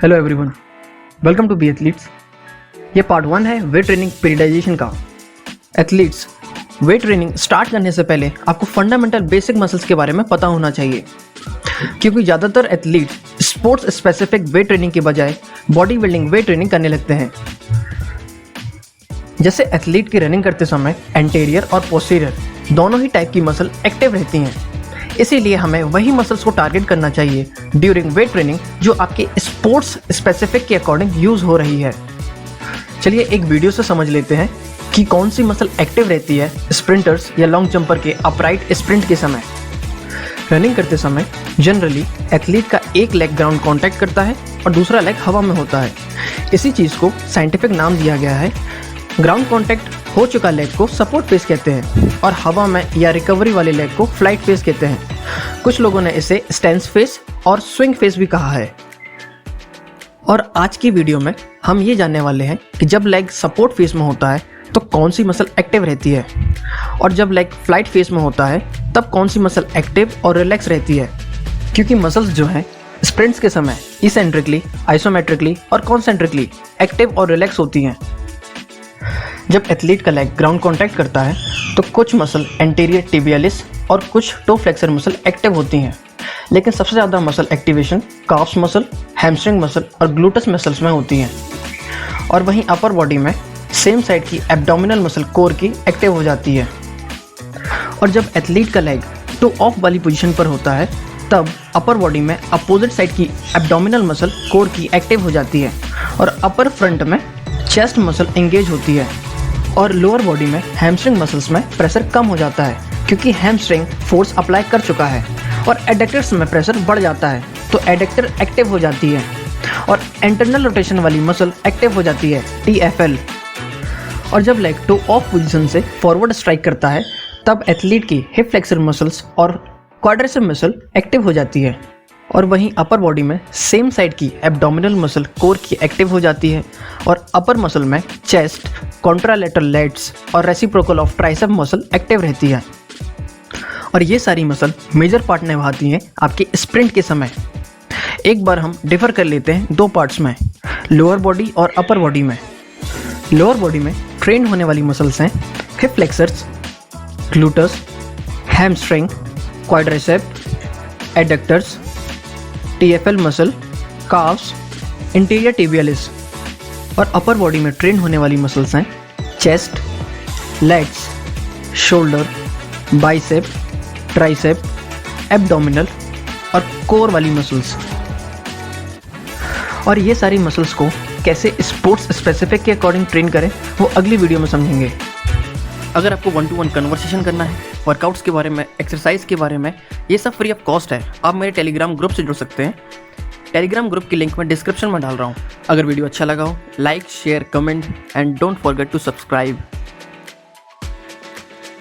Hello everyone, welcome to B athletes. ये part 1 है weight training periodization का। Athletes, weight training start करने से पहले आपको फंडामेंटल बेसिक मसल्स के बारे में पता होना चाहिए, क्योंकि ज़्यादातर athlete sports specific weight training के बजाय बॉडी बिल्डिंग वेट ट्रेनिंग करने लगते हैं। जैसे एथलीट की रनिंग करते समय एंटीरियर और पोस्टीरियर दोनों ही टाइप की मसल एक्टिव रहती हैं, इसीलिए हमें वही मसल्स को टारगेट करना चाहिए ड्यूरिंग वेट ट्रेनिंग जो आपके स्पोर्ट्स स्पेसिफिक के अकॉर्डिंग यूज़ हो रही है। चलिए एक वीडियो से समझ लेते हैं कि कौन सी मसल एक्टिव रहती है स्प्रिंटर्स या लॉन्ग जंपर के अपराइट स्प्रिंट के समय। रनिंग करते समय जनरली एथलीट का एक लेग ग्राउंड कॉन्टैक्ट करता है और दूसरा लेग हवा में होता है। इसी चीज़ को साइंटिफिक नाम दिया गया है। ग्राउंड कॉन्टैक्ट हो चुका लेग को सपोर्ट फेस कहते हैं और हवा में या रिकवरी वाले लेग को फ्लाइट फेस कहते हैं। कुछ लोगों ने इसे स्टैंस फेस और स्विंग फेस भी कहा है। और आज की वीडियो में हम ये जानने वाले हैं कि जब लेग सपोर्ट फेस में होता है तो कौन सी मसल एक्टिव रहती है, और जब लेग फ्लाइट फेस में होता है तब कौन सी मसल एक्टिव और रिलैक्स रहती है। क्योंकि मसल्स जो हैं स्प्रिंट्स के समय इसेंट्रिकली, आइसोमेट्रिकली और कॉन्सेंट्रिकली एक्टिव और रिलैक्स होती हैं। जब एथलीट का लेग ग्राउंड कॉन्टैक्ट करता है तो कुछ मसल एंटीरियर टिबियालिस और कुछ टो फ्लेक्सर मसल एक्टिव होती हैं, लेकिन सबसे ज़्यादा muscle activation carbs muscle, hamstring muscle और ग्लूटस मसल्स में होती हैं। और वहीं अपर बॉडी में सेम साइड की एब्डोमिनल मसल कोर की एक्टिव हो जाती है। और जब एथलीट का लेग टो ऑफ वाली पोजीशन पर होता है तब अपर बॉडी में अपोजिट साइड की एब्डोमिनल मसल कोर की एक्टिव हो जाती है और अपर फ्रंट में चेस्ट मसल एंगेज होती है। और लोअर बॉडी में हैमस्ट्रिंग मसल्स में प्रेशर कम हो जाता है क्योंकि हैमस्ट्रिंग फोर्स अप्लाई कर चुका है और एडेक्टर्स में प्रेशर बढ़ जाता है तो एडेक्टर एक्टिव हो जाती है और इंटरनल रोटेशन वाली मसल एक्टिव हो जाती है, TFL। और जब लेग टो ऑफ पोजीशन से फॉरवर्ड स्ट्राइक करता है तब एथलीट की हिप फ्लेक्सर मसल्स और क्वाड्रिसेप मसल एक्टिव हो जाती है। और वहीं अपर बॉडी में सेम साइड की एब्डोमिनल मसल कोर की एक्टिव हो जाती है और अपर मसल में चेस्ट, कॉन्ट्रालेटरल लैट्स और reciprocal of tricep muscle active रहती है। और ये सारी मसल मेजर पार्ट निभाती हैं आपके स्प्रिंट के समय। एक बार हम डिफर कर लेते हैं दो पार्ट्स में, लोअर बॉडी और अपर बॉडी में। लोअर बॉडी में ट्रेन होने वाली मसल्स हैं hip flexors, gluteus, hamstring, quadricep, adductors, TFL muscle, calves, interior tibialis. और अपर बॉडी में ट्रेन होने वाली मसल्स हैं chest, legs, shoulder, bicep, tricep, abdominal और कोर वाली मसल्स। और ये सारी मसल्स को कैसे स्पोर्ट्स स्पेसिफिक के अकॉर्डिंग ट्रेन करें वो अगली वीडियो में समझेंगे। अगर आपको 1-to-1 कन्वर्सेशन करना है वर्कआउट्स के बारे में, एक्सरसाइज के बारे में, ये सब फ्री ऑफ कॉस्ट है। आप मेरे टेलीग्राम ग्रुप से जुड़ सकते हैं। टेलीग्राम ग्रुप की लिंक मैं डिस्क्रिप्शन में डाल रहा हूँ। अगर वीडियो अच्छा लगा हो like, share, comment and don't forget to subscribe.